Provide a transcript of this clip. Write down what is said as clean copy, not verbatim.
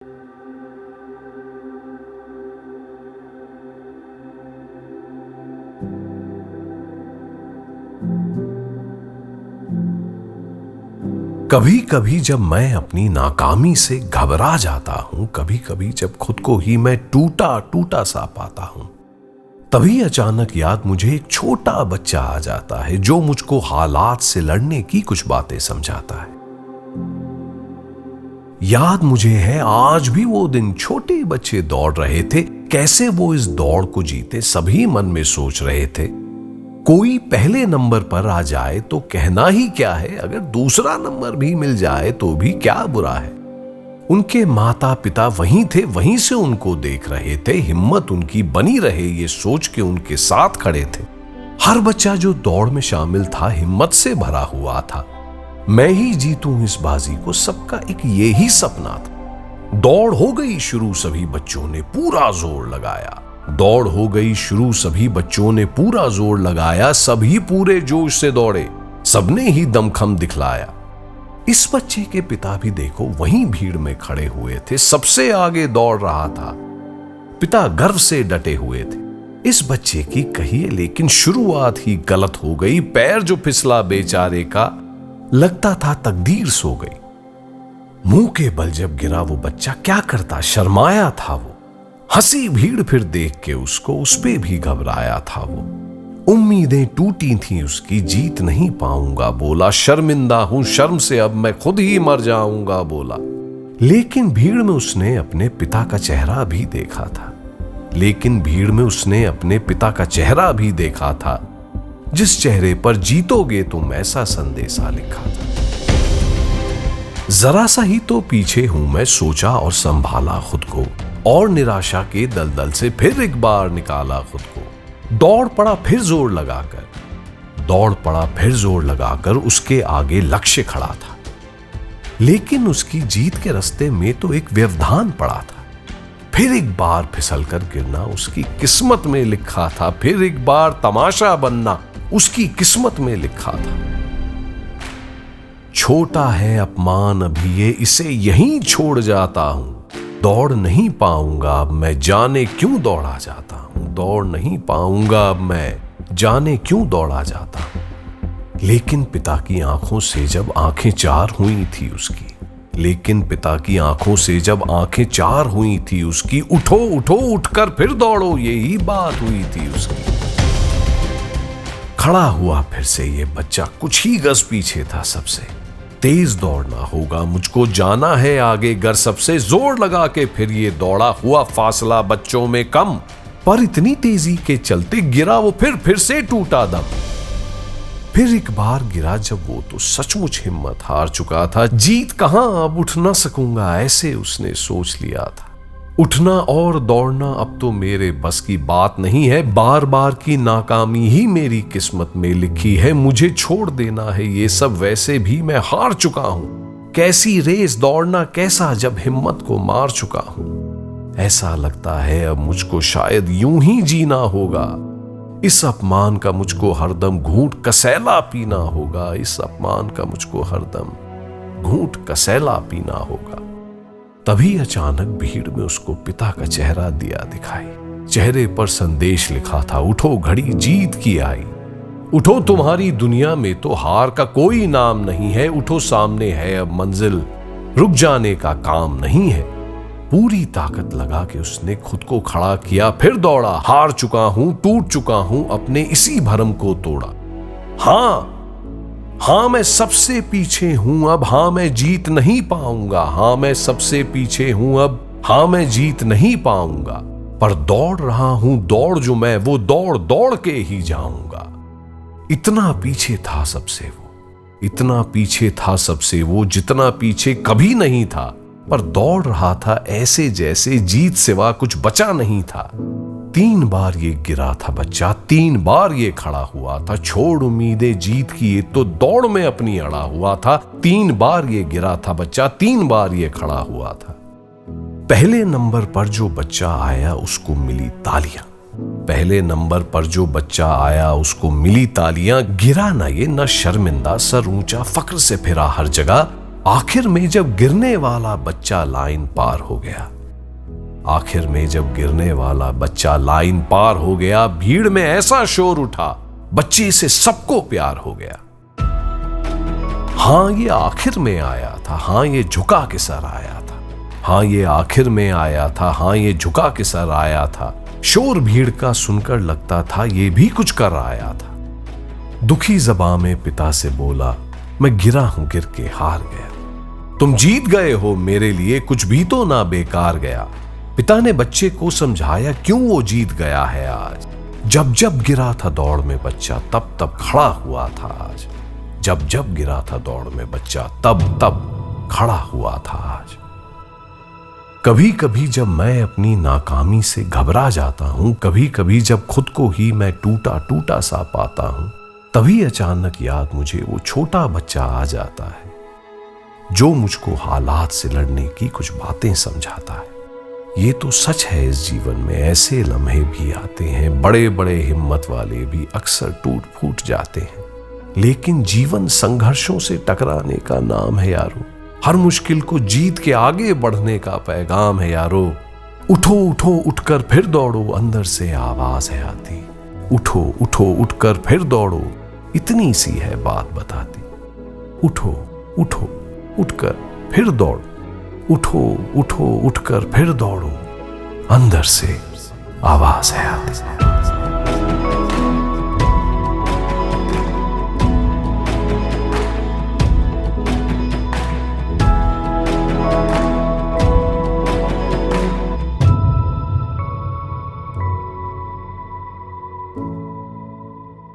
कभी कभी जब मैं अपनी नाकामी से घबरा जाता हूं, कभी कभी जब खुद को ही मैं टूटा टूटा सा पाता हूं, तभी अचानक याद मुझे एक छोटा बच्चा आ जाता है जो मुझको हालात से लड़ने की कुछ बातें समझाता है। याद मुझे है आज भी वो दिन, छोटे बच्चे दौड़ रहे थे, कैसे वो इस दौड़ को जीते सभी मन में सोच रहे थे। कोई पहले नंबर पर आ जाए तो कहना ही क्या है, अगर दूसरा नंबर भी मिल जाए तो भी क्या बुरा है। उनके माता पिता वहीं थे, वहीं से उनको देख रहे थे, हिम्मत उनकी बनी रहे ये सोच के उनके साथ खड़े थे। हर बच्चा जो दौड़ में शामिल था हिम्मत से भरा हुआ था, मैं ही जीतूं इस बाजी को, सबका एक ये ही सपना था। दौड़ हो गई शुरू, सभी बच्चों ने पूरा जोर लगाया। दौड़ हो गई शुरू, सभी बच्चों ने पूरा जोर लगाया, सभी पूरे जोश से दौड़े, सबने ही दमखम दिखलाया। इस बच्चे के पिता भी देखो वहीं भीड़ में खड़े हुए थे, सबसे आगे दौड़ रहा था। पिता गर्व से डटे हुए थे। इस बच्चे की कहिए लेकिन शुरुआत ही गलत हो गई, पैर जो फिसला बेचारे का, लगता था तकदीर सो गई। मुंह के बल जब गिरा वो बच्चा, क्या करता, शर्माया था वो। हंसी भीड़ फिर देख के उसको, उस पे भी घबराया था वो। उम्मीदें टूटी थी उसकी, जीत नहीं पाऊंगा बोला, शर्मिंदा हूं शर्म से अब मैं खुद ही मर जाऊंगा बोला। लेकिन भीड़ में उसने अपने पिता का चेहरा भी देखा था, लेकिन भीड़ में उसने अपने पिता का चेहरा भी देखा था, जिस चेहरे पर जीतोगे तुम ऐसा संदेशा लिखा था। जरा सा ही तो पीछे हूं मैं, सोचा और संभाला खुद को, और निराशा के दलदल से फिर एक बार निकाला खुद को। दौड़ पड़ा फिर जोर लगाकर, दौड़ पड़ा फिर जोर लगाकर, उसके आगे लक्ष्य खड़ा था, लेकिन उसकी जीत के रास्ते में तो एक व्यवधान पड़ा था। फिर एक बार फिसल कर गिरना उसकी किस्मत में लिखा था, फिर एक बार तमाशा बनना उसकी किस्मत में लिखा था। छोटा है अपमान अभी ये, इसे यहीं छोड़ जाता हूं, दौड़ नहीं पाऊंगा अब मैं, जाने क्यों दौड़ा जाता हूं, दौड़ नहीं पाऊंगा अब मैं, जाने क्यों दौड़ा जाता हूं। लेकिन पिता की आंखों से जब आंखें चार हुई थी उसकी, लेकिन पिता की आंखों से जब आंखें चार हुई थी उसकी, उठो उठो उठकर फिर दौड़ो, यही बात हुई थी उसकी। खड़ा हुआ फिर से ये बच्चा, कुछ ही गज पीछे था सबसे। तेज दौड़ना होगा मुझको, जाना है आगे गर सबसे, जोर लगा के फिर ये दौड़ा, हुआ फासला बच्चों में कम, पर इतनी तेजी के चलते गिरा वो फिर से टूटा दम। फिर एक बार गिरा जब वो तो सचमुच हिम्मत हार चुका था, जीत कहां अब उठ ना सकूंगा ऐसे उसने सोच लिया था। उठना और दौड़ना अब तो मेरे बस की बात नहीं है, बार बार की नाकामी ही मेरी किस्मत में लिखी है, मुझे छोड़ देना है ये सब, वैसे भी मैं हार चुका हूं। कैसी रेस दौड़ना कैसा जब हिम्मत को मार चुका हूं। ऐसा लगता है अब मुझको शायद यूं ही जीना होगा, इस अपमान का मुझको हरदम घूंट कसैला पीना होगा, इस अपमान का मुझको हरदम घूंट कसैला पीना होगा। तभी अचानक भीड़ में उसको पिता का चेहरा दिया दिखाई, चेहरे पर संदेश लिखा था, उठो घड़ी जीत की आई, उठो तुम्हारी दुनिया में तो हार का कोई नाम नहीं है, उठो सामने है अब मंजिल, रुक जाने का काम नहीं है। पूरी ताकत लगा के उसने खुद को खड़ा किया, फिर दौड़ा, हार चुका हूं टूट चुका हूं, अपने इसी भरम को तोड़ा। हाँ मैं सबसे पीछे हूं अब, हाँ मैं जीत नहीं पाऊंगा, हाँ मैं सबसे पीछे हूं अब, हाँ मैं जीत नहीं पाऊंगा, पर दौड़ रहा हूं दौड़ जो मैं, वो दौड़ दौड़ के ही जाऊंगा। इतना पीछे था सबसे वो, इतना पीछे था सबसे वो, जितना पीछे कभी नहीं था, पर दौड़ रहा था ऐसे जैसे जीत सिवा कुछ बचा नहीं था। 3 बार ये गिरा था बच्चा, 3 बार ये खड़ा हुआ था, छोड़ उम्मीदें जीत की ये तो दौड़ में अपनी अड़ा हुआ था। 3 बार ये गिरा था बच्चा, 3 बार ये खड़ा हुआ था। पहले नंबर पर जो बच्चा आया उसको मिली तालियां, पहले नंबर पर जो बच्चा आया उसको मिली तालियां। गिरा ना ये, न शर्मिंदा, सर ऊंचा, फक्र से फिरा हर जगह, आखिर में जब गिरने वाला बच्चा लाइन पार हो गया, आखिर में जब गिरने वाला बच्चा लाइन पार हो गया, भीड़ में ऐसा शोर उठा, बच्ची से सबको प्यार हो गया। हां ये आखिर में आया था, हां ये झुका के सर आया था, हां ये आखिर में आया था, हां ये झुका के सर आया था। शोर भीड़ का सुनकर लगता था ये भी कुछ कर आया था। दुखी ज़बां में पिता से बोला, मैं गिरा हूं, गिर के हार गया। तुम जीत गए हो मेरे लिए, कुछ भी तो ना बेकार गया। पिता ने बच्चे को समझाया क्यों वो जीत गया है आज। जब जब गिरा था दौड़ में बच्चा, तब तब खड़ा हुआ था आज। जब जब गिरा था दौड़ में बच्चा, तब तब खड़ा हुआ था आज। कभी कभी जब मैं अपनी नाकामी से घबरा जाता हूं, कभी कभी जब खुद को ही मैं टूटा टूटा सा पाता हूं, तभी अचानक याद मुझे वो छोटा बच्चा आ जाता है जो मुझको हालात से लड़ने की कुछ बातें समझाता है। ये तो सच है, इस जीवन में ऐसे लम्हे भी आते हैं, बड़े बड़े हिम्मत वाले भी अक्सर टूट फूट जाते हैं। लेकिन जीवन संघर्षों से टकराने का नाम है यारो, हर मुश्किल को जीत के आगे बढ़ने का पैगाम है यारो। उठो उठो उठकर फिर दौड़ो, अंदर से आवाज है आती। उठो उठो उठकर फिर दौड़ो, इतनी सी है बात बताती। उठो उठो उठकर फिर दौड़ो, उठो उठो उठकर फिर दौड़ो, अंदर से आवाज है आती।